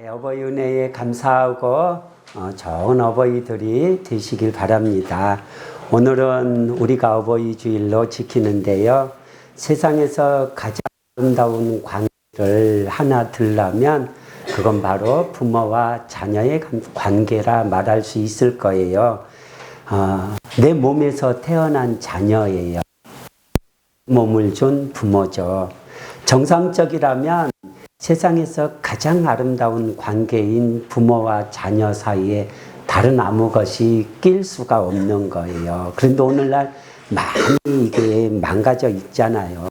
어버이 은혜에 감사하고 좋은 어버이들이 되시길 바랍니다. 오늘은 우리가 어버이 주일로 지키는데요. 세상에서 가장 아름다운 관계를 하나 들라면 그건 바로 부모와 자녀의 관계라 말할 수 있을 거예요. 내 몸에서 태어난 자녀예요. 몸을 준 부모죠. 정상적이라면 세상에서 가장 아름다운 관계인 부모와 자녀 사이에 다른 아무 것이 낄 수가 없는 거예요. 그런데 오늘날 많이 이게 망가져 있잖아요.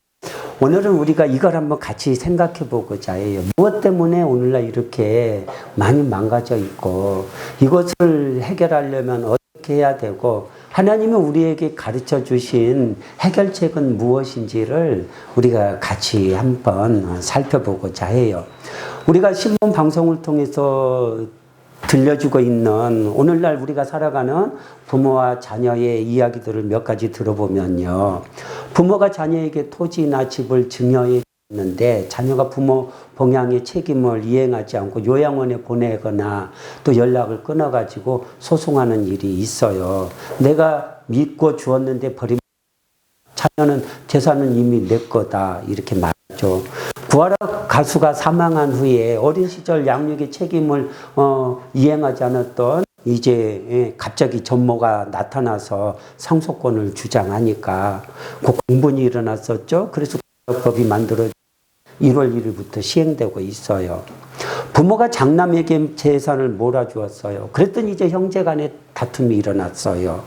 오늘은 우리가 이걸 한번 같이 생각해 보고자 해요. 무엇 때문에 오늘날 이렇게 많이 망가져 있고 이것을 해결하려면 어떻게 해야 되고 하나님이 우리에게 가르쳐 주신 해결책은 무엇인지를 우리가 같이 한번 살펴보고자 해요. 우리가 신문 방송을 통해서 들려주고 있는 오늘날 우리가 살아가는 부모와 자녀의 이야기들을 몇 가지 들어보면요. 부모가 자녀에게 토지나 집을 증여해 줬는데 자녀가 부모 봉양의 책임을 이행하지 않고 요양원에 보내거나 또 연락을 끊어가지고 소송하는 일이 있어요. 내가 믿고 주었는데 버리면 자녀는 재산은 이미 내 거다 이렇게 말하죠. 구하라 가수가 사망한 후에 어린 시절 양육의 책임을 이행하지 않았던 이제 갑자기 전모가 나타나서 상속권을 주장하니까 그 공분이 일어났었죠. 그래서 법이 만들어져 1월 1일부터 시행되고 있어요. 부모가 장남에게 재산을 몰아주었어요. 그랬더니 이제 형제 간에 다툼이 일어났어요.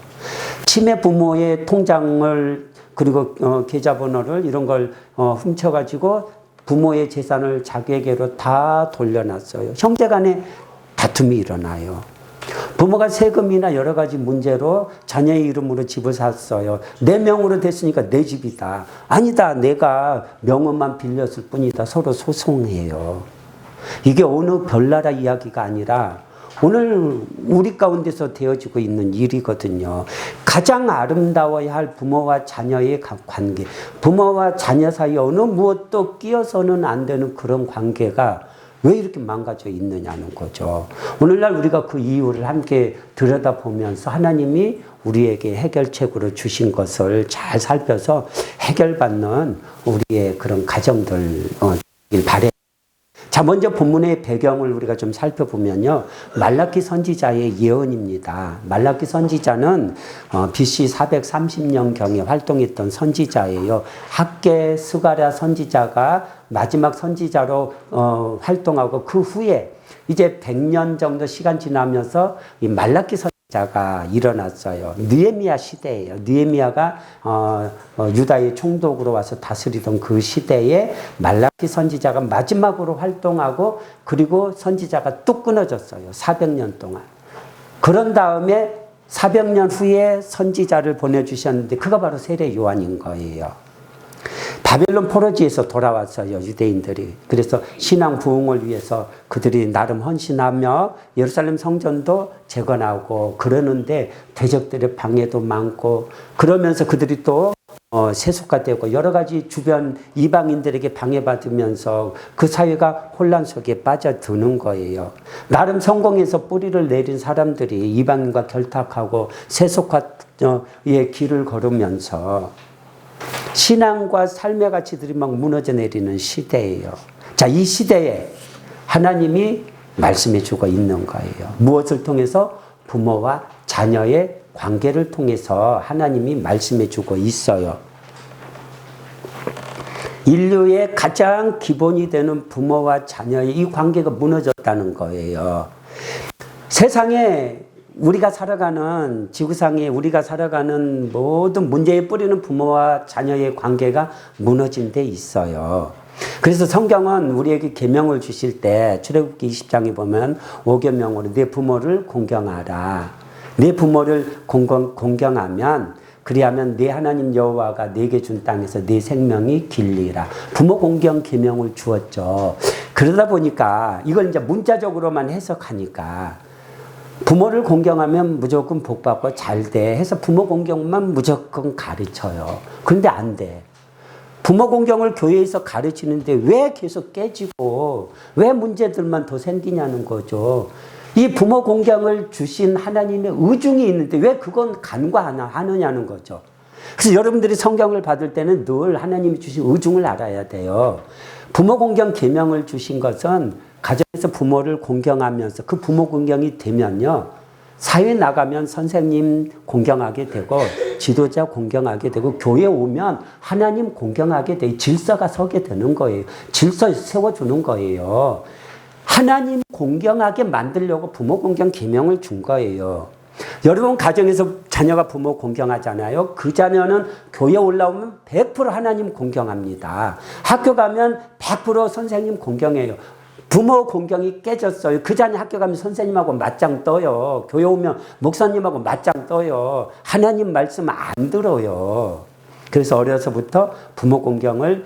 치매 부모의 통장을 그리고 계좌번호를 이런 걸 훔쳐가지고 부모의 재산을 자기에게로 다 돌려놨어요. 형제 간에 다툼이 일어나요. 부모가 세금이나 여러 가지 문제로 자녀의 이름으로 집을 샀어요. 내 명으로 됐으니까 내 집이다. 아니다. 내가 명의만 빌렸을 뿐이다. 서로 소송해요. 이게 어느 별나라 이야기가 아니라 오늘 우리 가운데서 되어지고 있는 일이거든요. 가장 아름다워야 할 부모와 자녀의 관계, 부모와 자녀 사이에 어느 무엇도 끼어서는 안 되는 그런 관계가 왜 이렇게 망가져 있느냐는 거죠. 오늘날 우리가 그 이유를 함께 들여다보면서 하나님이 우리에게 해결책으로 주신 것을 잘 살펴서 해결받는 우리의 그런 가정들 길 바래요. 자, 먼저 본문의 배경을 우리가 좀 살펴보면요. 말라기 선지자의 예언입니다. 말라기 선지자는 BC 430년경에 활동했던 선지자예요. 학개 스가랴 선지자가 마지막 선지자로 활동하고 그 후에 이제 100년 정도 시간 지나면서 이 말라기 선지자가 일어났어요. 느헤미야 시대예요. 느헤미야가 유다의 총독으로 와서 다스리던 그 시대에 말라기 선지자가 마지막으로 활동하고 그리고 선지자가 뚝 끊어졌어요. 400년 동안. 그런 다음에 400년 후에 선지자를 보내주셨는데 그가 바로 세례 요한인 거예요. 바벨론 포로지에서 돌아왔어요. 유대인들이. 그래서 신앙 부흥을 위해서 그들이 나름 헌신하며 예루살렘 성전도 재건하고 그러는데 대적들의 방해도 많고 그러면서 그들이 또 세속화 되고 여러 가지 주변 이방인들에게 방해받으면서 그 사회가 혼란 속에 빠져드는 거예요. 나름 성공해서 뿌리를 내린 사람들이 이방인과 결탁하고 세속화의 길을 걸으면서 신앙과 삶의 가치들이 막 무너져 내리는 시대예요. 자, 이 시대에 하나님이 말씀해 주고 있는 거예요. 무엇을 통해서? 부모와 자녀의 관계를 통해서 하나님이 말씀해 주고 있어요. 인류의 가장 기본이 되는 부모와 자녀의 이 관계가 무너졌다는 거예요. 세상에 우리가 살아가는 지구상에 우리가 살아가는 모든 문제의 뿌리는 부모와 자녀의 관계가 무너진 데 있어요. 그래서 성경은 우리에게 계명을 주실 때 출애굽기 20장에 보면 5계명으로 내 부모를 공경하라. 내 부모를 공경하면 그리하면 내 하나님 여호와가 내게 준 땅에서 내 생명이 길리라. 부모 공경 계명을 주었죠. 그러다 보니까 이걸 이제 문자적으로만 해석하니까 부모를 공경하면 무조건 복받고 잘 돼 해서 부모 공경만 무조건 가르쳐요. 그런데 안 돼. 부모 공경을 교회에서 가르치는데 왜 계속 깨지고 왜 문제들만 더 생기냐는 거죠. 이 부모 공경을 주신 하나님의 의중이 있는데 왜 그건 간과하느냐는 거죠. 그래서 여러분들이 성경을 받을 때는 늘 하나님이 주신 의중을 알아야 돼요. 부모 공경 계명을 주신 것은 가정에서 부모를 공경하면서 그 부모 공경이 되면요, 사회에 나가면 선생님 공경하게 되고 지도자 공경하게 되고 교회 오면 하나님 공경하게 되고 질서가 서게 되는 거예요. 질서 세워주는 거예요. 하나님 공경하게 만들려고 부모 공경 계명을 준 거예요. 여러분 가정에서 자녀가 부모 공경하잖아요. 그 자녀는 교회 올라오면 100% 하나님 공경합니다. 학교 가면 100% 선생님 공경해요. 부모 공경이 깨졌어요. 그 자녀 학교 가면 선생님하고 맞짱 떠요. 교회 오면 목사님하고 맞짱 떠요. 하나님 말씀 안 들어요. 그래서 어려서부터 부모 공경을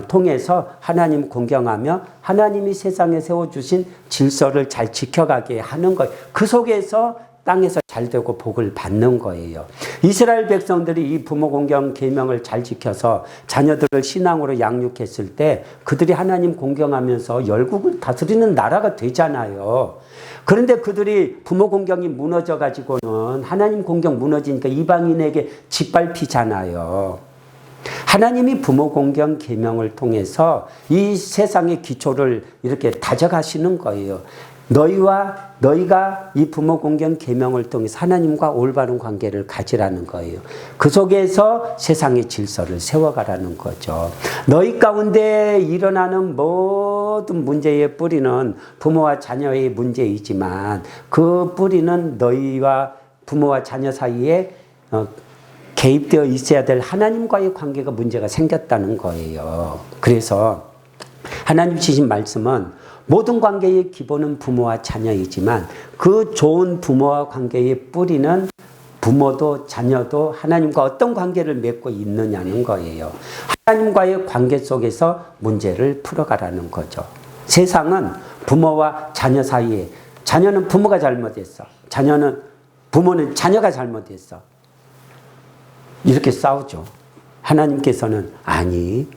통해서 하나님 공경하며 하나님이 세상에 세워주신 질서를 잘 지켜가게 하는 거예요. 그 속에서 땅에서 잘 되고 복을 받는 거예요. 이스라엘 백성들이 이 부모 공경 계명을 잘 지켜서 자녀들을 신앙으로 양육했을 때 그들이 하나님 공경하면서 열국을 다스리는 나라가 되잖아요. 그런데 그들이 부모 공경이 무너져 가지고는 하나님 공경 무너지니까 이방인에게 짓밟히잖아요. 하나님이 부모 공경 계명을 통해서 이 세상의 기초를 이렇게 다져가시는 거예요. 너희가 이 부모 공경 계명을 통해서 하나님과 올바른 관계를 가지라는 거예요. 그 속에서 세상의 질서를 세워가라는 거죠. 너희 가운데 일어나는 모든 문제의 뿌리는 부모와 자녀의 문제이지만 그 뿌리는 너희와 부모와 자녀 사이에 개입되어 있어야 될 하나님과의 관계가 문제가 생겼다는 거예요. 그래서 하나님 주신 말씀은 모든 관계의 기본은 부모와 자녀이지만 그 좋은 부모와 관계의 뿌리는 부모도 자녀도 하나님과 어떤 관계를 맺고 있느냐는 거예요. 하나님과의 관계 속에서 문제를 풀어가라는 거죠. 세상은 부모와 자녀 사이에 자녀는 부모가 잘못했어. 부모는 자녀가 잘못했어. 이렇게 싸우죠. 하나님께서는 아니,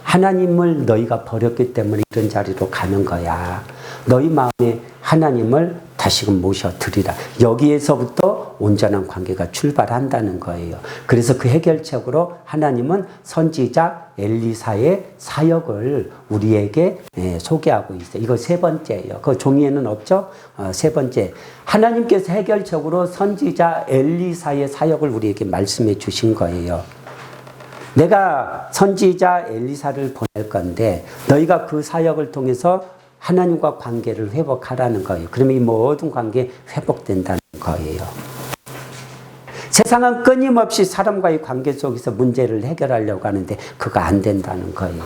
하나님을 너희가 버렸기 때문에 이런 자리로 가는 거야. 너희 마음에 하나님을 다시금 모셔드리라. 여기에서부터 온전한 관계가 출발한다는 거예요. 그래서 그 해결책으로 하나님은 선지자 엘리사의 사역을 우리에게 소개하고 있어요. 이거 세 번째예요. 그 종이에는 없죠? 세 번째. 하나님께서 해결책으로 선지자 엘리사의 사역을 우리에게 말씀해 주신 거예요. 내가 선지자 엘리사를 보낼 건데 너희가 그 사역을 통해서 하나님과 관계를 회복하라는 거예요. 그러면 이 모든 관계 회복된다는 거예요. 세상은 끊임없이 사람과의 관계 속에서 문제를 해결하려고 하는데 그거 안 된다는 거예요.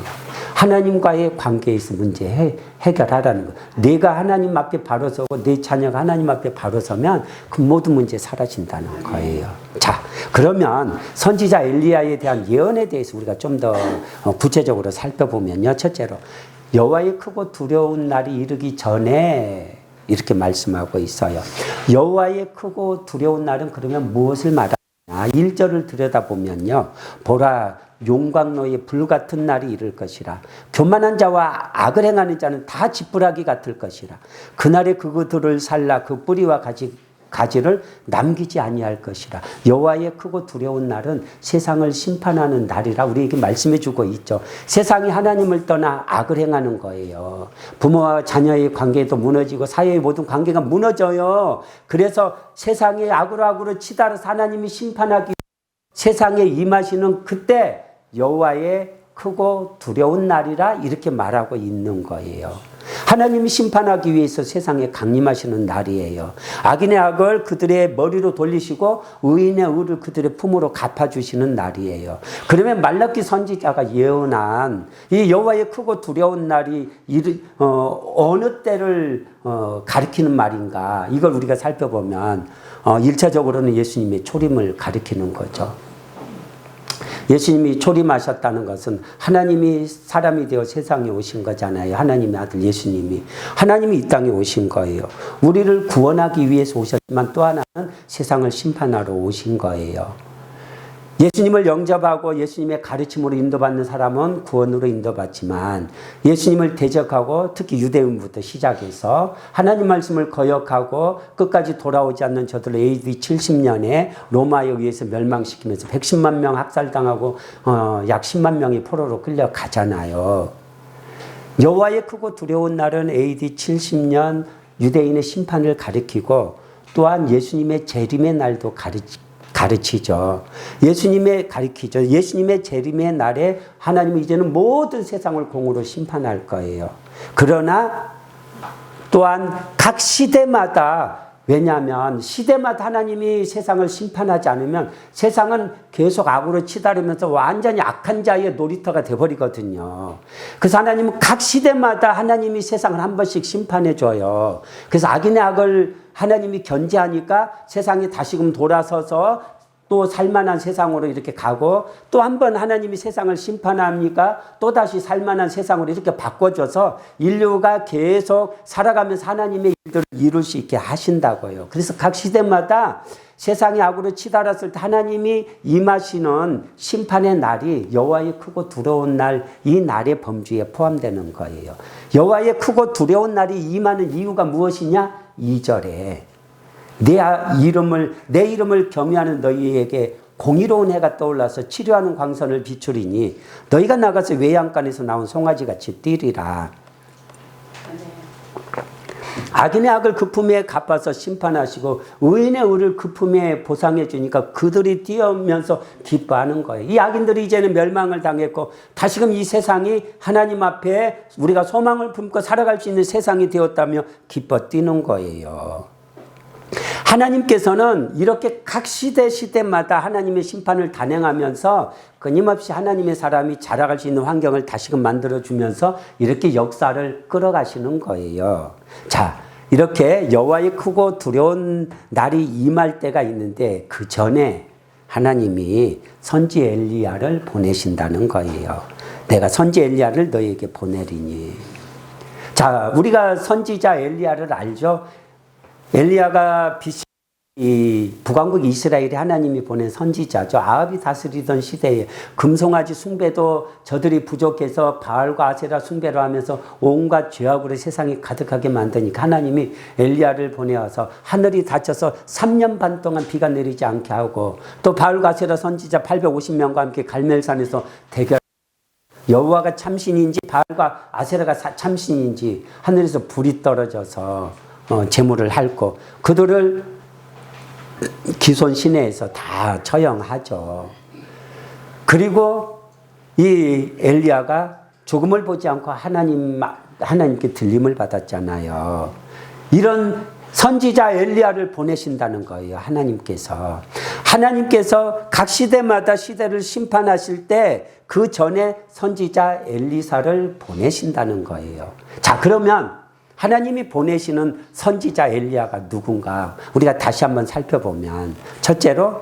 하나님과의 관계에서 문제 해결하라는 거예요. 내가 하나님 앞에 바로 서고 내 자녀가 하나님 앞에 바로 서면 그 모든 문제 사라진다는 거예요. 자, 그러면 선지자 엘리야에 대한 예언에 대해서 우리가 좀 더 구체적으로 살펴보면요. 첫째로 여호와의 크고 두려운 날이 이르기 전에 이렇게 말씀하고 있어요. 여호와의 크고 두려운 날은 그러면 무엇을 말하냐? 1절을 들여다보면요. 보라, 용광로에 불같은 날이 이를 것이라. 교만한 자와 악을 행하는 자는 다 지푸라기 같을 것이라. 그날에 그들을 살라 그 뿌리와 가지를 남기지 아니할 것이라. 여호와의 크고 두려운 날은 세상을 심판하는 날이라 우리에게 말씀해 주고 있죠. 세상이 하나님을 떠나 악을 행하는 거예요. 부모와 자녀의 관계도 무너지고 사회의 모든 관계가 무너져요. 그래서 세상의 악으로 치달아서 하나님이 심판하기 세상에 임하시는 그때 여호와의 크고 두려운 날이라 이렇게 말하고 있는 거예요. 하나님이 심판하기 위해서 세상에 강림하시는 날이에요. 악인의 악을 그들의 머리로 돌리시고 의인의 의를 그들의 품으로 갚아주시는 날이에요. 그러면 말라기 선지자가 예언한 이 여호와의 크고 두려운 날이 어느 때를 가리키는 말인가, 이걸 우리가 살펴보면 1차적으로는 예수님의 초림을 가리키는 거죠. 예수님이 초림하셨다는 것은 하나님이 사람이 되어 세상에 오신 거잖아요. 하나님의 아들 예수님이. 하나님이 이 땅에 오신 거예요. 우리를 구원하기 위해서 오셨지만 또 하나는 세상을 심판하러 오신 거예요. 예수님을 영접하고 예수님의 가르침으로 인도받는 사람은 구원으로 인도받지만 예수님을 대적하고 특히 유대인부터 시작해서 하나님 말씀을 거역하고 끝까지 돌아오지 않는 저들을 AD 70년에 로마에 의해서 멸망시키면서 110만 명 학살당하고 약 10만 명이 포로로 끌려가잖아요. 여호와의 크고 두려운 날은 AD 70년 유대인의 심판을 가리키고 또한 예수님의 재림의 날도 가르치죠. 예수님의 재림의 날에 하나님은 이제는 모든 세상을 공으로 심판할 거예요. 그러나 또한 각 시대마다, 왜냐하면 시대마다 하나님이 세상을 심판하지 않으면 세상은 계속 악으로 치달으면서 완전히 악한 자의 놀이터가 돼버리거든요. 그래서 하나님은 각 시대마다 하나님이 세상을 한 번씩 심판해 줘요. 그래서 악인의 악을 하나님이 견제하니까 세상이 다시금 돌아서서 또 살만한 세상으로 이렇게 가고, 또 한 번 하나님이 세상을 심판합니까? 또 다시 살만한 세상으로 이렇게 바꿔줘서 인류가 계속 살아가면서 하나님의 일들을 이룰 수 있게 하신다고요. 그래서 각 시대마다 세상이 악으로 치달았을 때 하나님이 임하시는 심판의 날이 여호와의 크고 두려운 날, 이 날의 범주에 포함되는 거예요. 여호와의 크고 두려운 날이 임하는 이유가 무엇이냐? 2절에 내 이름을 경외하는 너희에게 공의로운 해가 떠올라서 치료하는 광선을 비추리니 너희가 나가서 외양간에서 나온 송아지같이 뛰리라. 악인의 악을 그 품에 갚아서 심판하시고 의인의 의를 그 품에 보상해 주니까 그들이 뛰어오면서 기뻐하는 거예요. 이 악인들이 이제는 멸망을 당했고 다시금 이 세상이 하나님 앞에 우리가 소망을 품고 살아갈 수 있는 세상이 되었다며 기뻐 뛰는 거예요. 하나님께서는 이렇게 각 시대마다 하나님의 심판을 단행하면서 끊임없이 하나님의 사람이 자라갈 수 있는 환경을 다시금 만들어주면서 이렇게 역사를 끌어가시는 거예요. 자, 이렇게 여호와의 크고 두려운 날이 임할 때가 있는데 그 전에 하나님이 선지 엘리야를 보내신다는 거예요. 내가 선지 엘리야를 너희에게 보내리니. 자, 우리가 선지자 엘리야를 알죠? 엘리야가 이 북왕국 이스라엘에 하나님이 보낸 선지자죠. 아합이 다스리던 시대에 금송아지 숭배도 저들이 부족해서 바알과 아세라 숭배를 하면서 온갖 죄악으로 세상이 가득하게 만드니까 하나님이 엘리야를 보내어서 하늘이 닫혀서 3년 반 동안 비가 내리지 않게 하고, 또 바알과 아세라 선지자 850명과 함께 갈멜산에서 대결, 여호와가 참신인지 바알과 아세라가 참신인지 하늘에서 불이 떨어져서 재물을 핥고 그들을 기손 시내에서 다 처형하죠. 그리고 이 엘리야가 조금을 보지 않고 하나님께 들림을 받았잖아요. 이런 선지자 엘리야를 보내신다는 거예요. 하나님께서 각 시대마다 시대를 심판하실 때 그 전에 선지자 엘리사를 보내신다는 거예요. 자, 그러면 하나님이 보내시는 선지자 엘리야가 누군가 우리가 다시 한번 살펴보면, 첫째로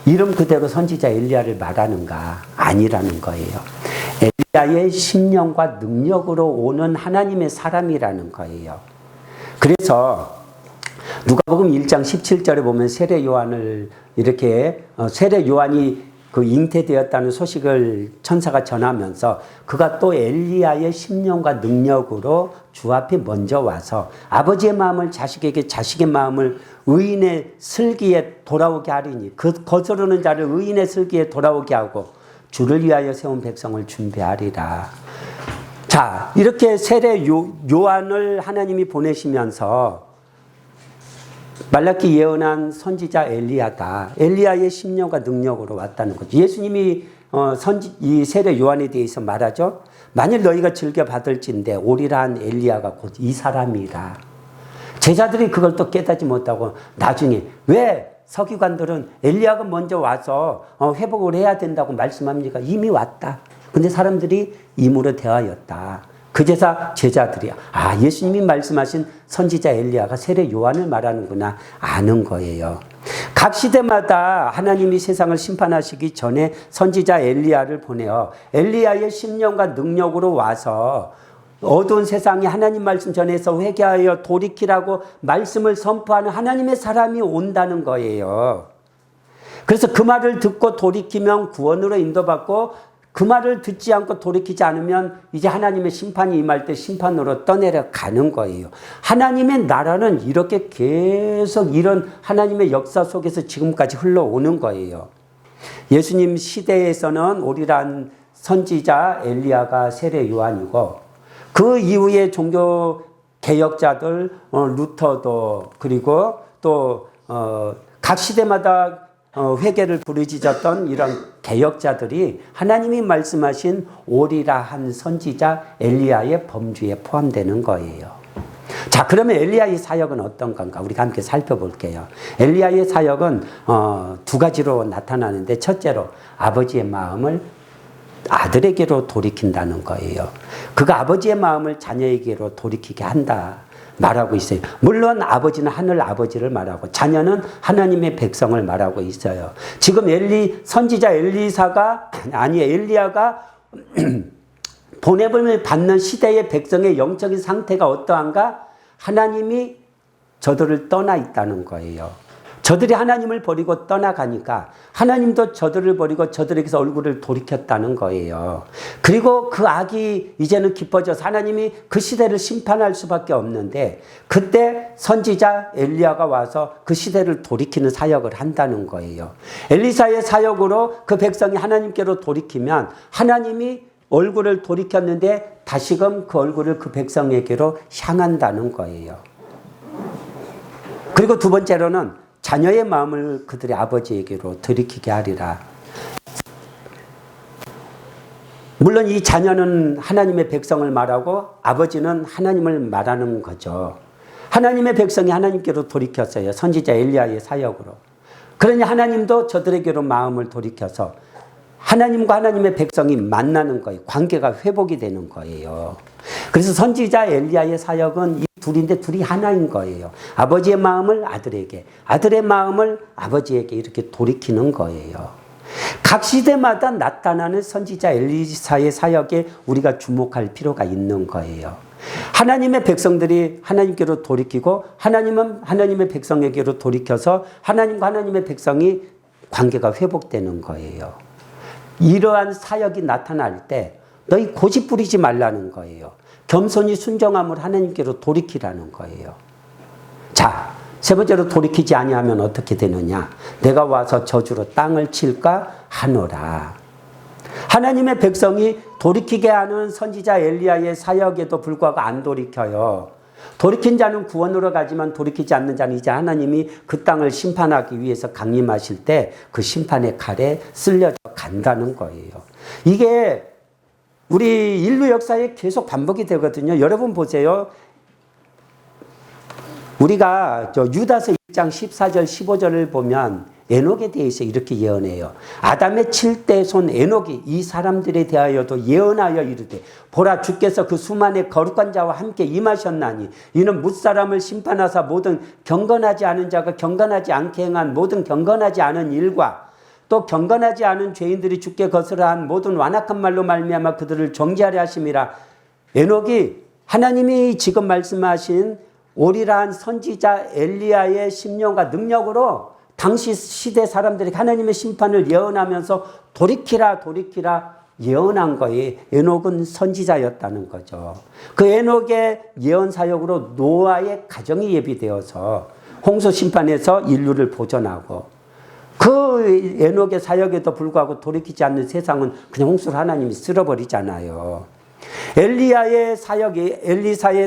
이름 그대로 선지자 엘리야를 말하는가? 아니라는 거예요. 엘리야의 심령과 능력으로 오는 하나님의 사람이라는 거예요. 그래서 누가복음 1장 17절에 보면 세례 요한을 이렇게 세례 요한이 그 잉태되었다는 소식을 천사가 전하면서 그가 또 엘리야의 심령과 능력으로 주 앞에 먼저 와서 아버지의 마음을 자식에게, 자식의 마음을 의인의 슬기에 돌아오게 하리니 그 거스르는 자를 의인의 슬기에 돌아오게 하고 주를 위하여 세운 백성을 준비하리라. 자, 이렇게 세례 요한을 하나님이 보내시면서 말라기 예언한 선지자 엘리야다. 엘리야의 심령과 능력으로 왔다는 거죠. 예수님이 이 세례 요한에 대해서 말하죠. 만일 너희가 즐겨 받을진대 오리라 한 엘리야가 곧 이 사람이라. 제자들이 그걸 또 깨닫지 못하고 나중에 왜 서기관들은 엘리야가 먼저 와서 회복을 해야 된다고 말씀합니까? 이미 왔다. 근데 사람들이 임으로 대하였다. 그제서 제자들이 예수님이 말씀하신 선지자 엘리야가 세례 요한을 말하는구나 아는 거예요. 각 시대마다 하나님이 세상을 심판하시기 전에 선지자 엘리야를 보내어 엘리야의 심령과 능력으로 와서 어두운 세상에 하나님 말씀 전해서 회개하여 돌이키라고 말씀을 선포하는 하나님의 사람이 온다는 거예요. 그래서 그 말을 듣고 돌이키면 구원으로 인도받고 그 말을 듣지 않고 돌이키지 않으면 이제 하나님의 심판이 임할 때 심판으로 떠내려가는 거예요. 하나님의 나라는 이렇게 계속 이런 하나님의 역사 속에서 지금까지 흘러오는 거예요. 예수님 시대에서는 오리란 선지자 엘리야가 세례 요한이고 그 이후에 종교 개혁자들 루터도 그리고 또 각 시대마다 회개를 부르짖었던 이런 개혁자들이 하나님이 말씀하신 오리라 한 선지자 엘리야의 범주에 포함되는 거예요. 자, 그러면 엘리야의 사역은 어떤 건가? 우리가 함께 살펴볼게요. 엘리야의 사역은 두 가지로 나타나는데 첫째로 아버지의 마음을 아들에게로 돌이킨다는 거예요. 그가 아버지의 마음을 자녀에게로 돌이키게 한다 말하고 있어요. 물론 아버지는 하늘 아버지를 말하고 자녀는 하나님의 백성을 말하고 있어요. 지금 선지자 엘리야가 보냄을 받는 시대의 백성의 영적인 상태가 어떠한가? 하나님이 저들을 떠나 있다는 거예요. 저들이 하나님을 버리고 떠나가니까 하나님도 저들을 버리고 저들에게서 얼굴을 돌이켰다는 거예요. 그리고 그 악이 이제는 깊어져서 하나님이 그 시대를 심판할 수밖에 없는데 그때 선지자 엘리야가 와서 그 시대를 돌이키는 사역을 한다는 거예요. 엘리사의 사역으로 그 백성이 하나님께로 돌이키면 하나님이 얼굴을 돌이켰는데 다시금 그 얼굴을 그 백성에게로 향한다는 거예요. 그리고 두 번째로는 자녀의 마음을 그들의 아버지에게로 돌이키게 하리라. 물론 이 자녀는 하나님의 백성을 말하고 아버지는 하나님을 말하는 거죠. 하나님의 백성이 하나님께로 돌이켰어요. 선지자 엘리야의 사역으로. 그러니 하나님도 저들에게로 마음을 돌이켜서 하나님과 하나님의 백성이 만나는 거예요. 관계가 회복이 되는 거예요. 그래서 선지자 엘리야의 사역은 이 둘인데 둘이 하나인 거예요. 아버지의 마음을 아들에게, 아들의 마음을 아버지에게 이렇게 돌이키는 거예요. 각 시대마다 나타나는 선지자 엘리사의 사역에 우리가 주목할 필요가 있는 거예요. 하나님의 백성들이 하나님께로 돌이키고 하나님은 하나님의 백성에게로 돌이켜서 하나님과 하나님의 백성이 관계가 회복되는 거예요. 이러한 사역이 나타날 때 너희 고집 부리지 말라는 거예요. 겸손히 순종함을 하나님께로 돌이키라는 거예요. 자, 세 번째로 돌이키지 아니하면 어떻게 되느냐? 내가 와서 저주로 땅을 칠까 하노라. 하나님의 백성이 돌이키게 하는 선지자 엘리야의 사역에도 불구하고 안 돌이켜요. 돌이킨 자는 구원으로 가지만 돌이키지 않는 자는 이제 하나님이 그 땅을 심판하기 위해서 강림하실 때 그 심판의 칼에 쓸려져 간다는 거예요. 이게 우리 인류 역사에 계속 반복이 되거든요. 여러분 보세요. 우리가 유다서 1장 14절 15절을 보면 에녹에 대해서 이렇게 예언해요. 아담의 7대 손 에녹이 이 사람들에 대하여도 예언하여 이르되 보라 주께서 그 수만의 거룩한 자와 함께 임하셨나니 이는 뭇사람을 심판하사 모든 경건하지 않은 자가 경건하지 않게 행한 모든 경건하지 않은 일과 또 경건하지 않은 죄인들이 주께 거스르한 모든 완악한 말로 말미암아 그들을 정죄하려 하심이라. 에녹이 하나님이 지금 말씀하신 오리라한 선지자 엘리야의 심령과 능력으로 당시 시대 사람들이 하나님의 심판을 예언하면서 돌이키라 돌이키라 예언한 거예요. 에녹은 선지자였다는 거죠. 그 에녹의 예언 사역으로 노아의 가정이 예비되어서 홍수 심판에서 인류를 보존하고 그 에녹의 사역에도 불구하고 돌이키지 않는 세상은 그냥 홍수를 하나님이 쓸어버리잖아요. 엘리사의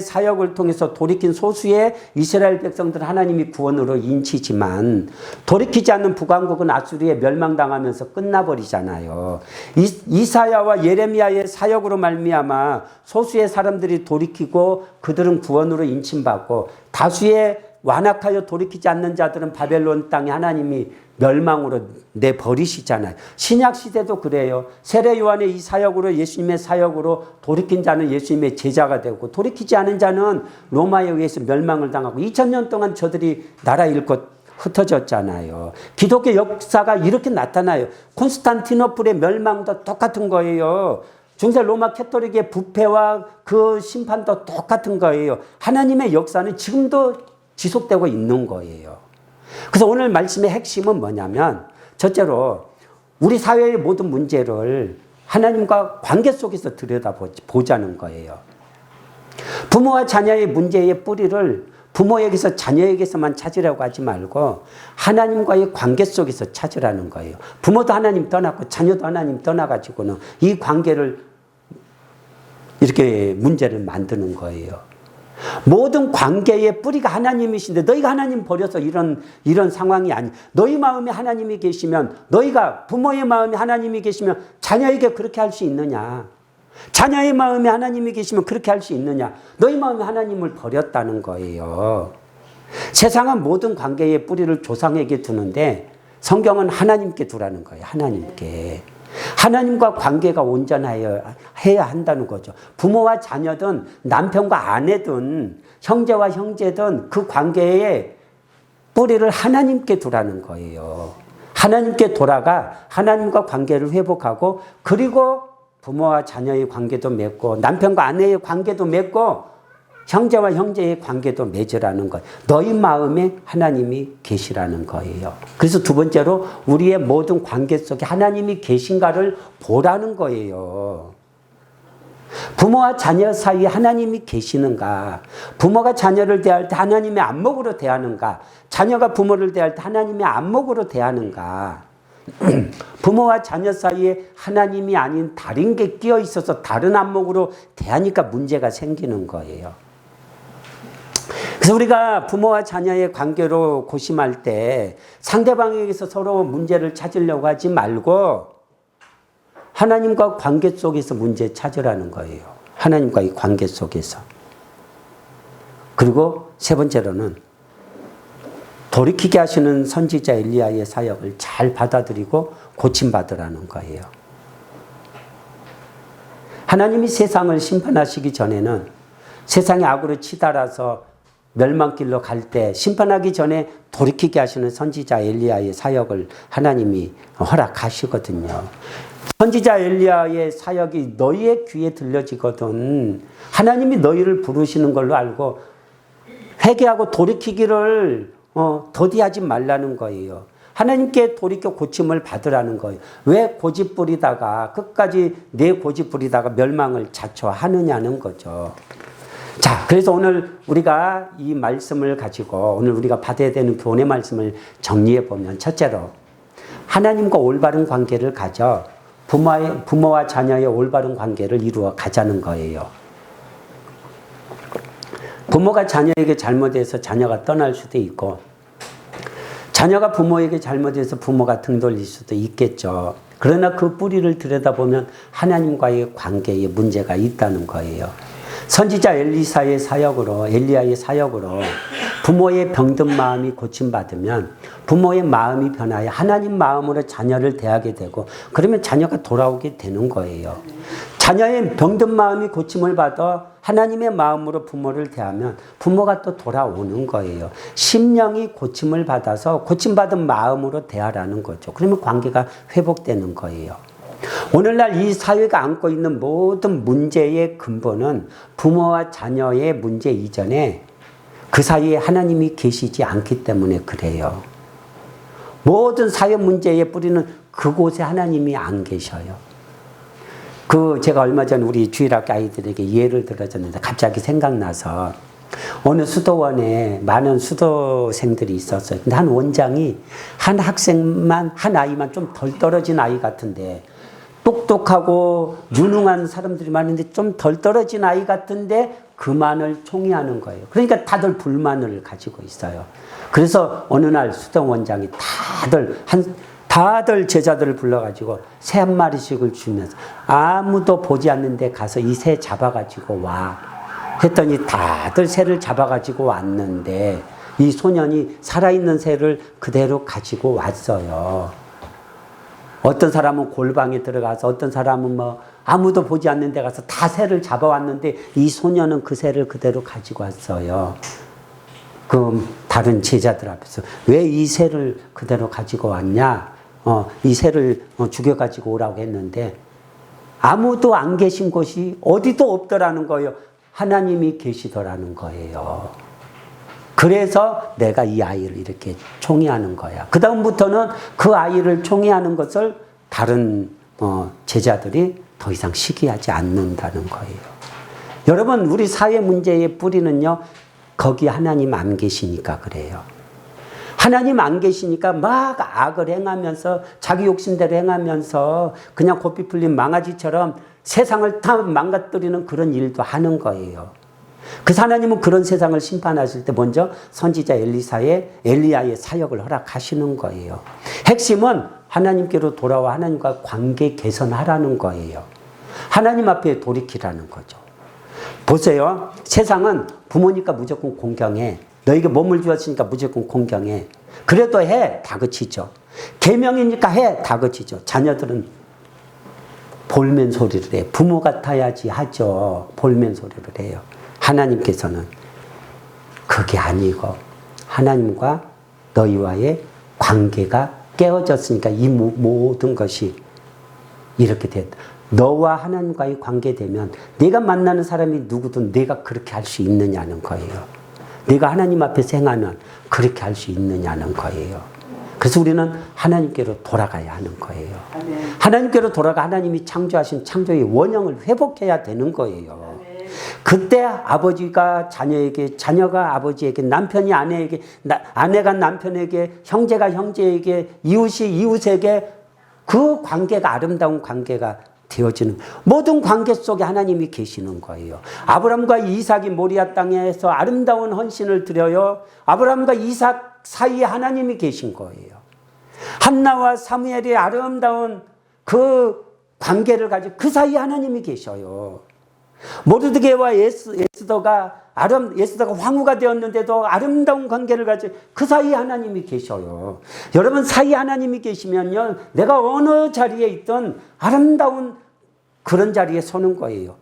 사역을 통해서 돌이킨 소수의 이스라엘 백성들 하나님이 구원으로 인치지만 돌이키지 않는 북왕국은 아수리에 멸망당하면서 끝나버리잖아요. 이사야와 예레미야의 사역으로 말미암아 소수의 사람들이 돌이키고 그들은 구원으로 인침받고 다수의 완악하여 돌이키지 않는 자들은 바벨론 땅에 하나님이 멸망으로 내버리시잖아요. 신약시대도 그래요. 세례 요한의 이 사역으로 예수님의 사역으로 돌이킨 자는 예수님의 제자가 되고 돌이키지 않은 자는 로마에 의해서 멸망을 당하고 2000년 동안 저들이 나라 잃고 흩어졌잖아요. 기독교 역사가 이렇게 나타나요. 콘스탄티노플의 멸망도 똑같은 거예요. 중세 로마 캐토릭의 부패와 그 심판도 똑같은 거예요. 하나님의 역사는 지금도 지속되고 있는 거예요. 그래서 오늘 말씀의 핵심은 뭐냐면 첫째로 우리 사회의 모든 문제를 하나님과 관계 속에서 들여다보자는 거예요. 부모와 자녀의 문제의 뿌리를 부모에게서 자녀에게서만 찾으려고 하지 말고 하나님과의 관계 속에서 찾으라는 거예요. 부모도 하나님 떠났고 자녀도 하나님 떠나가지고는 이 관계를 이렇게 문제를 만드는 거예요. 모든 관계의 뿌리가 하나님이신데 너희가 하나님 버려서 이런 상황이 아니. 너희 마음에 하나님이 계시면, 너희가 부모의 마음에 하나님이 계시면 자녀에게 그렇게 할 수 있느냐? 자녀의 마음에 하나님이 계시면 그렇게 할 수 있느냐? 너희 마음에 하나님을 버렸다는 거예요. 세상은 모든 관계의 뿌리를 조상에게 두는데 성경은 하나님께 두라는 거예요. 하나님께. 하나님과 관계가 온전해야 한다는 거죠. 부모와 자녀든 남편과 아내든 형제와 형제든 그 관계의 뿌리를 하나님께 두라는 거예요. 하나님께 돌아가 하나님과 관계를 회복하고, 그리고 부모와 자녀의 관계도 맺고 남편과 아내의 관계도 맺고 형제와 형제의 관계도 맺으라는 것. 너희 마음에 하나님이 계시라는 거예요. 그래서 두 번째로 우리의 모든 관계 속에 하나님이 계신가를 보라는 거예요. 부모와 자녀 사이에 하나님이 계시는가? 부모가 자녀를 대할 때 하나님의 안목으로 대하는가? 자녀가 부모를 대할 때 하나님의 안목으로 대하는가? 부모와 자녀 사이에 하나님이 아닌 다른 게 끼어 있어서 다른 안목으로 대하니까 문제가 생기는 거예요. 그래서 우리가 부모와 자녀의 관계로 고심할 때 상대방에게서 서로 문제를 찾으려고 하지 말고 하나님과 관계 속에서 문제 찾으라는 거예요. 하나님과의 관계 속에서. 그리고 세 번째로는 돌이키게 하시는 선지자 엘리야의 사역을 잘 받아들이고 고침받으라는 거예요. 하나님이 세상을 심판하시기 전에는 세상이 악으로 치달아서 멸망길로 갈 때 심판하기 전에 돌이키게 하시는 선지자 엘리야의 사역을 하나님이 허락하시거든요. 선지자 엘리야의 사역이 너희의 귀에 들려지거든 하나님이 너희를 부르시는 걸로 알고 회개하고 돌이키기를 더디하지 말라는 거예요. 하나님께 돌이켜 고침을 받으라는 거예요. 왜 고집 부리다가 끝까지 내 고집 부리다가 멸망을 자초하느냐는 거죠. 자, 그래서 오늘 우리가 이 말씀을 가지고 오늘 우리가 받아야 되는 교훈의 말씀을 정리해 보면, 첫째로 하나님과 올바른 관계를 가져 부모와 자녀의 올바른 관계를 이루어 가자는 거예요. 부모가 자녀에게 잘못해서 자녀가 떠날 수도 있고, 자녀가 부모에게 잘못해서 부모가 등 돌릴 수도 있겠죠. 그러나 그 뿌리를 들여다보면 하나님과의 관계에 문제가 있다는 거예요. 선지자 엘리야의 사역으로 부모의 병든 마음이 고침받으면 부모의 마음이 변하여 하나님 마음으로 자녀를 대하게 되고, 그러면 자녀가 돌아오게 되는 거예요. 자녀의 병든 마음이 고침을 받아 하나님의 마음으로 부모를 대하면 부모가 또 돌아오는 거예요. 심령이 고침을 받아서 고침받은 마음으로 대하라는 거죠. 그러면 관계가 회복되는 거예요. 오늘날 이 사회가 안고 있는 모든 문제의 근본은 부모와 자녀의 문제 이전에 그 사이에 하나님이 계시지 않기 때문에 그래요. 모든 사회 문제의 뿌리는 그곳에 하나님이 안 계셔요. 제가 얼마 전 우리 주일학교 아이들에게 예를 들어줬는데 갑자기 생각나서, 어느 수도원에 많은 수도생들이 있었어요. 근데 한 원장이 한 아이만 좀 덜 떨어진 아이 같은데, 똑똑하고 유능한 사람들이 많은데 좀 덜 떨어진 아이 같은데 그만을 총애하는 거예요. 그러니까 다들 불만을 가지고 있어요. 그래서 어느 날 수동 원장이 다들 제자들을 불러가지고 새 한 마리씩을 주면서 아무도 보지 않는데 가서 이 새 잡아가지고 와 했더니 다들 새를 잡아가지고 왔는데 이 소년이 살아있는 새를 그대로 가지고 왔어요. 어떤 사람은 골방에 들어가서, 어떤 사람은 아무도 보지 않는 데 가서 다 새를 잡아왔는데 이 소년은 그 새를 그대로 가지고 왔어요. 그럼 다른 제자들 앞에서 왜 이 새를 그대로 가지고 왔냐? 이 새를 죽여가지고 오라고 했는데 아무도 안 계신 곳이 어디도 없더라는 거예요. 하나님이 계시더라는 거예요. 그래서 내가 이 아이를 이렇게 총애하는 거야. 그 다음부터는 그 아이를 총애하는 것을 다른 제자들이 더 이상 시기하지 않는다는 거예요. 여러분, 우리 사회 문제의 뿌리는요, 거기 하나님 안 계시니까 그래요. 하나님 안 계시니까 막 악을 행하면서 자기 욕심대로 행하면서 그냥 고삐 풀린 망아지처럼 세상을 다 망가뜨리는 그런 일도 하는 거예요. 그래서 하나님은 그런 세상을 심판하실 때 먼저 선지자 엘리야의 사역을 허락하시는 거예요. 핵심은 하나님께로 돌아와 하나님과 관계 개선하라는 거예요. 하나님 앞에 돌이키라는 거죠. 보세요. 세상은 부모니까 무조건 공경해. 너에게 몸을 주었으니까 무조건 공경해. 그래도 해. 다그치죠. 계명이니까 해. 다그치죠. 자녀들은 볼멘 소리를 해. 부모 같아야지 하죠. 볼멘 소리를 해요. 하나님께서는 그게 아니고 하나님과 너희와의 관계가 깨어졌으니까 이 모든 것이 이렇게 됐다. 너와 하나님과의 관계되면 내가 만나는 사람이 누구든 내가 그렇게 할 수 있느냐는 거예요. 내가 하나님 앞에서 행하면 그렇게 할 수 있느냐는 거예요. 그래서 우리는 하나님께로 돌아가야 하는 거예요. 하나님께로 돌아가 하나님이 창조하신 창조의 원형을 회복해야 되는 거예요. 그때 아버지가 자녀에게, 자녀가 아버지에게, 남편이 아내에게, 아내가 남편에게, 형제가 형제에게, 이웃이 이웃에게 그 관계가 아름다운 관계가 되어지는 모든 관계 속에 하나님이 계시는 거예요. 아브라함과 이삭이 모리아 땅에서 아름다운 헌신을 드려요. 아브라함과 이삭 사이에 하나님이 계신 거예요. 한나와 사무엘의 아름다운 그 관계를 가지고 그 사이에 하나님이 계셔요. 모르드게와 에스더가 황후가 되었는데도 아름다운 관계를 가지고 그 사이에 하나님이 계셔요. 여러분, 사이에 하나님이 계시면요, 내가 어느 자리에 있든 아름다운 그런 자리에 서는 거예요.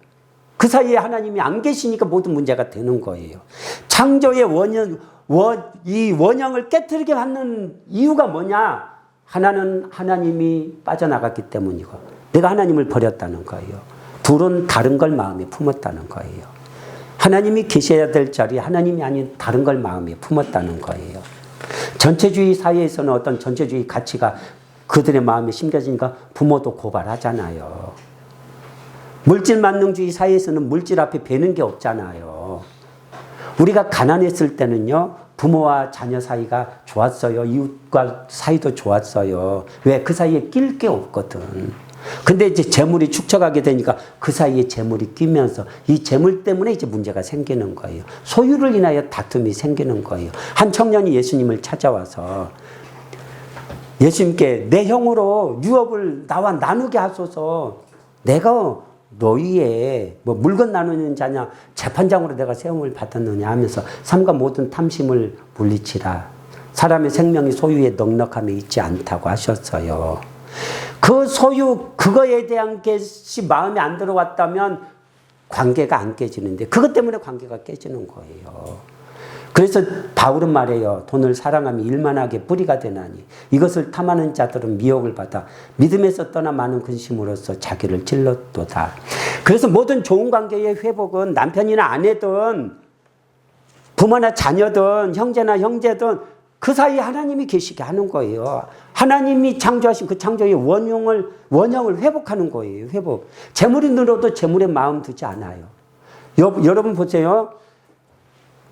그 사이에 하나님이 안 계시니까 모든 문제가 되는 거예요. 창조의 이 원형을 깨트리게 하는 이유가 뭐냐? 하나는 하나님이 빠져나갔기 때문이고 내가 하나님을 버렸다는 거예요. 둘은 다른 걸 마음에 품었다는 거예요. 하나님이 계셔야 될 자리에 하나님이 아닌 다른 걸 마음에 품었다는 거예요. 전체주의 사회에서는 어떤 전체주의 가치가 그들의 마음에 심겨지니까 부모도 고발하잖아요. 물질 만능주의 사회에서는 물질 앞에 배는 게 없잖아요. 우리가 가난했을 때는요, 부모와 자녀 사이가 좋았어요. 이웃과 사이도 좋았어요. 왜? 그 사이에 낄 게 없거든. 근데 이제 재물이 축적하게 되니까 그 사이에 재물이 끼면서 이 재물 때문에 이제 문제가 생기는 거예요. 소유를 인하여 다툼이 생기는 거예요. 한 청년이 예수님을 찾아와서 예수님께 내 형으로 유업을 나와 나누게 하소서. 내가 너희의 뭐 물건 나누는 자냐, 재판장으로 내가 세움을 받았느냐 하면서 삼가 모든 탐심을 물리치라. 사람의 생명이 소유에 넉넉함에 있지 않다고 하셨어요. 그 소유, 그거에 대한 것이 마음에 안 들어왔다면 관계가 안 깨지는데 그것 때문에 관계가 깨지는 거예요. 그래서 바울은 말해요. 돈을 사랑하며 일만하게 뿌리가 되나니 이것을 탐하는 자들은 미혹을 받아 믿음에서 떠나 많은 근심으로써 자기를 찔렀도다. 그래서 모든 좋은 관계의 회복은 남편이나 아내든 부모나 자녀든 형제나 형제든 그 사이에 하나님이 계시게 하는 거예요. 하나님이 창조하신 그 창조의 원형을 회복하는 거예요. 회복. 재물이 늘어도 재물에 마음 두지 않아요. 여러분 보세요.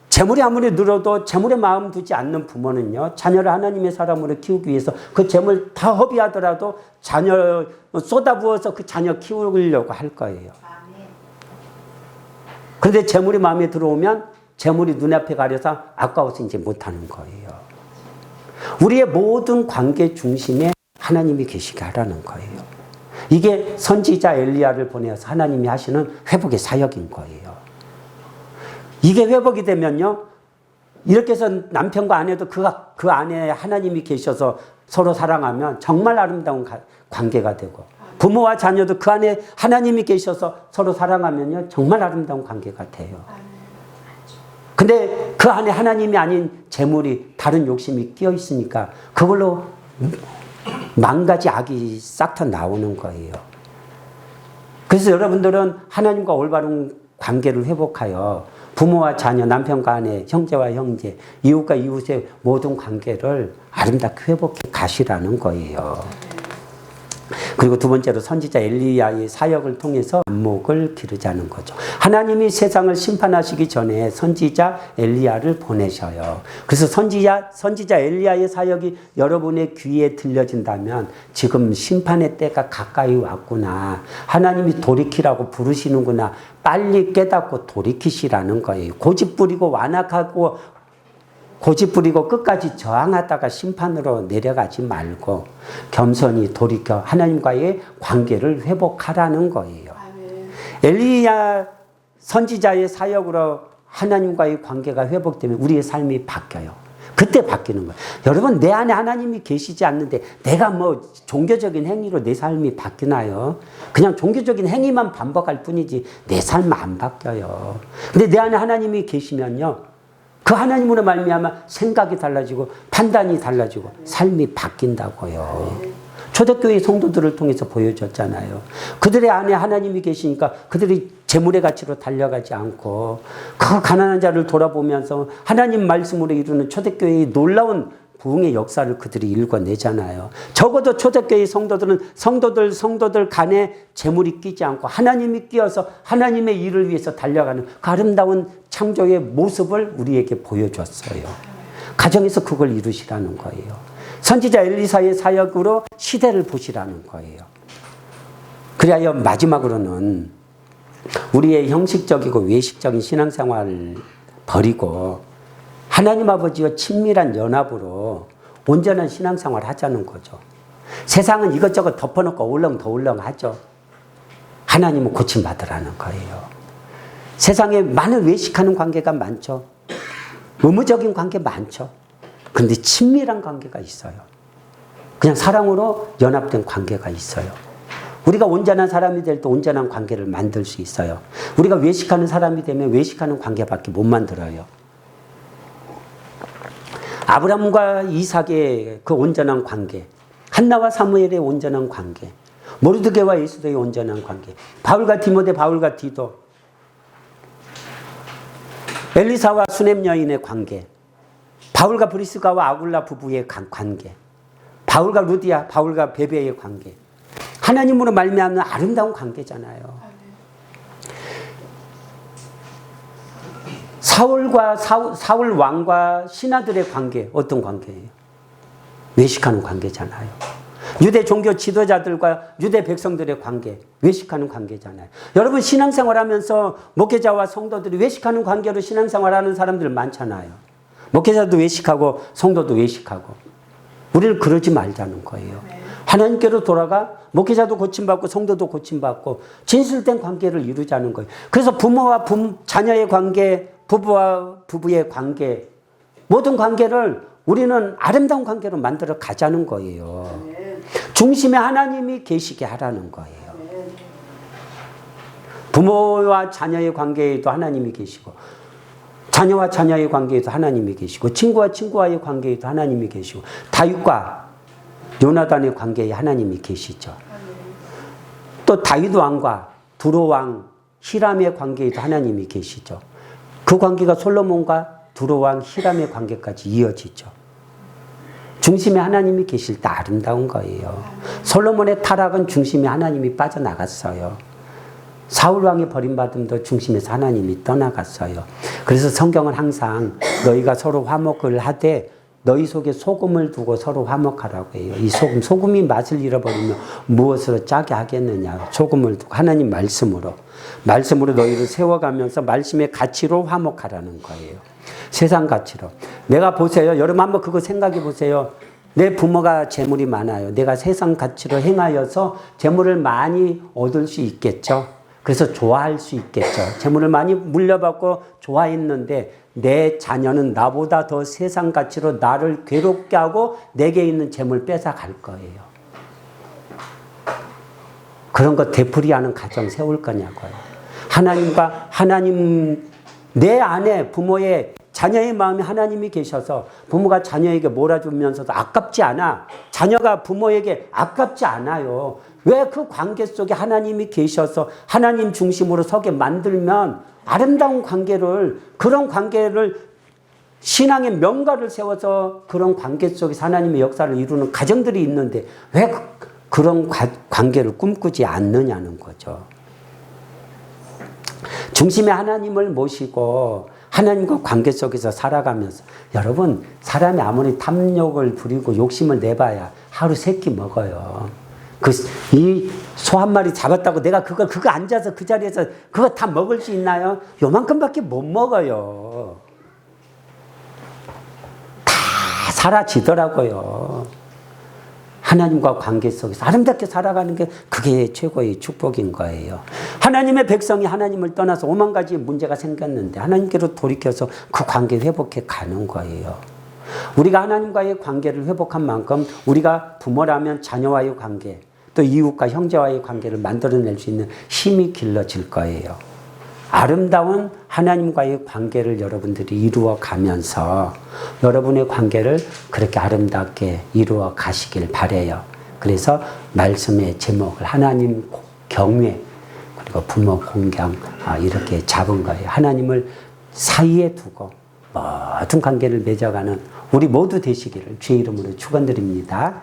재물이 아무리 늘어도 재물에 마음 두지 않는 부모는요, 자녀를 하나님의 사람으로 키우기 위해서 그 재물 다 허비하더라도 자녀 쏟아부어서 그 자녀 키우려고 할 거예요. 그런데 재물이 마음에 들어오면 재물이 눈앞에 가려서 아까워서 이제 못하는 거예요. 우리의 모든 관계 중심에 하나님이 계시게 하라는 거예요. 이게 선지자 엘리야를 보내서 하나님이 하시는 회복의 사역인 거예요. 이게 회복이 되면요, 이렇게 해서 남편과 아내도 그 안에 하나님이 계셔서 서로 사랑하면 정말 아름다운 관계가 되고, 부모와 자녀도 그 안에 하나님이 계셔서 서로 사랑하면요 정말 아름다운 관계가 돼요. 근데 그 안에 하나님이 아닌 재물이, 다른 욕심이 끼어 있으니까 그걸로 망가지 악이 싹 다 나오는 거예요. 그래서 여러분들은 하나님과 올바른 관계를 회복하여 부모와 자녀, 남편과 아내, 형제와 형제, 이웃과 이웃의 모든 관계를 아름답게 회복해 가시라는 거예요. 그리고 두 번째로 선지자 엘리야의 사역을 통해서 안목을 기르자는 거죠. 하나님이 세상을 심판하시기 전에 선지자 엘리야를 보내셔요. 그래서 선지자 엘리야의 사역이 여러분의 귀에 들려진다면 지금 심판의 때가 가까이 왔구나. 하나님이 돌이키라고 부르시는구나. 빨리 깨닫고 돌이키시라는 거예요. 고집 부리고 완악하고 고집 부리고 끝까지 저항하다가 심판으로 내려가지 말고 겸손히 돌이켜 하나님과의 관계를 회복하라는 거예요. 엘리야 선지자의 사역으로 하나님과의 관계가 회복되면 우리의 삶이 바뀌어요. 그때 바뀌는 거예요. 여러분, 내 안에 하나님이 계시지 않는데 내가 뭐 종교적인 행위로 내 삶이 바뀌나요? 그냥 종교적인 행위만 반복할 뿐이지 내 삶은 안 바뀌어요. 근데 내 안에 하나님이 계시면요, 그 하나님으로 말미암아 생각이 달라지고 판단이 달라지고 삶이 바뀐다고요. 초대교회 성도들을 통해서 보여줬잖아요. 그들의 안에 하나님이 계시니까 그들이 재물의 가치로 달려가지 않고 그 가난한 자를 돌아보면서 하나님 말씀으로 이루는 초대교회의 놀라운 부흥의 역사를 그들이 읽어내잖아요. 적어도 초대교회 성도들은 성도들 간에 재물이 끼지 않고 하나님이 끼어서 하나님의 일을 위해서 달려가는 그 아름다운 창조의 모습을 우리에게 보여줬어요. 가정에서 그걸 이루시라는 거예요. 선지자 엘리사의 사역으로 시대를 보시라는 거예요. 그리하여 마지막으로는 우리의 형식적이고 외식적인 신앙생활을 버리고 하나님 아버지와 친밀한 연합으로 온전한 신앙생활을 하자는 거죠. 세상은 이것저것 덮어놓고 울렁 하죠. 하나님은 고침받으라는 거예요. 세상에 많은 외식하는 관계가 많죠. 의무적인 관계 많죠. 그런데 친밀한 관계가 있어요. 그냥 사랑으로 연합된 관계가 있어요. 우리가 온전한 사람이 될 때 온전한 관계를 만들 수 있어요. 우리가 외식하는 사람이 되면 외식하는 관계밖에 못 만들어요. 아브라함과 이삭의 그 온전한 관계, 한나와 사무엘의 온전한 관계, 모르드게와 예수도의 온전한 관계, 바울과 디모데, 바울과 디도, 엘리사와 수넴 여인의 관계, 바울과 브리스가와 아굴라 부부의 관계, 바울과 루디아, 바울과 베베의 관계, 하나님으로 말미암는 아름다운 관계잖아요. 사울 왕과 신하들의 관계, 어떤 관계예요? 외식하는 관계잖아요. 유대 종교 지도자들과 유대 백성들의 관계, 외식하는 관계잖아요. 여러분, 신앙생활 하면서 목회자와 성도들이 외식하는 관계로 신앙생활하는 사람들 많잖아요. 목회자도 외식하고 성도도 외식하고. 우리는 그러지 말자는 거예요. 하나님께로 돌아가 목회자도 고침받고 성도도 고침받고 진실된 관계를 이루자는 거예요. 그래서 부모와 자녀의 관계, 부부와 부부의 관계, 모든 관계를 우리는 아름다운 관계로 만들어 가자는 거예요. 중심에 하나님이 계시게 하라는 거예요. 부모와 자녀의 관계에도 하나님이 계시고, 자녀와 자녀의 관계에도 하나님이 계시고, 친구와 친구와의 관계에도 하나님이 계시고, 다윗과 요나단의 관계에 하나님이 계시죠. 또 다윗 왕과 두로 왕 히람의 관계에도 하나님이 계시죠. 그 관계가 솔로몬과 두로 왕 히람의 관계까지 이어지죠. 중심에 하나님이 계실 때 아름다운 거예요. 솔로몬의 타락은 중심에 하나님이 빠져나갔어요. 사울 왕의 버림받음도 중심에서 하나님이 떠나갔어요. 그래서 성경은 항상 너희가 서로 화목을 하되 너희 속에 소금을 두고 서로 화목하라고 해요. 이 소금이 맛을 잃어버리면 무엇으로 짜게 하겠느냐. 소금을 두고 하나님 말씀으로 너희를 세워가면서 말씀의 가치로 화목하라는 거예요. 세상 가치로. 내가 보세요. 여러분 한번 그거 생각해 보세요. 내 부모가 재물이 많아요. 내가 세상 가치로 행하여서 재물을 많이 얻을 수 있겠죠. 그래서 좋아할 수 있겠죠. 재물을 많이 물려받고 좋아했는데 내 자녀는 나보다 더 세상 가치로 나를 괴롭게 하고 내게 있는 재물 뺏어갈 거예요. 그런 거 되풀이하는 가정 세울 거냐고요. 하나님 내 안에 부모의 자녀의 마음에 하나님이 계셔서 부모가 자녀에게 몰아주면서도 아깝지 않아. 자녀가 부모에게 아깝지 않아요. 왜 그 관계 속에 하나님이 계셔서 하나님 중심으로 서게 만들면 아름다운 관계를, 그런 관계를 신앙의 명가를 세워서 그런 관계 속에서 하나님의 역사를 이루는 가정들이 있는데 왜 그런 관계를 꿈꾸지 않느냐는 거죠. 중심에 하나님을 모시고 하나님과 관계 속에서 살아가면서, 여러분, 사람이 아무리 탐욕을 부리고 욕심을 내봐야 하루 3끼 먹어요. 이 소 한 마리 잡았다고 내가 그거 앉아서 그 자리에서 그거 다 먹을 수 있나요? 요만큼밖에 못 먹어요. 다 사라지더라고요. 하나님과 관계 속에서 아름답게 살아가는 게 그게 최고의 축복인 거예요. 하나님의 백성이 하나님을 떠나서 5만 가지의 문제가 생겼는데 하나님께로 돌이켜서 그 관계 회복해 가는 거예요. 우리가 하나님과의 관계를 회복한 만큼 우리가 부모라면 자녀와의 관계, 또 이웃과 형제와의 관계를 만들어낼 수 있는 힘이 길러질 거예요. 아름다운 하나님과의 관계를 여러분들이 이루어 가면서 여러분의 관계를 그렇게 아름답게 이루어 가시길 바라요. 그래서 말씀의 제목을 하나님 경외 그리고 부모 공경 이렇게 잡은 거예요. 하나님을 사이에 두고 모든 관계를 맺어가는 우리 모두 되시기를 주의 이름으로 축원드립니다.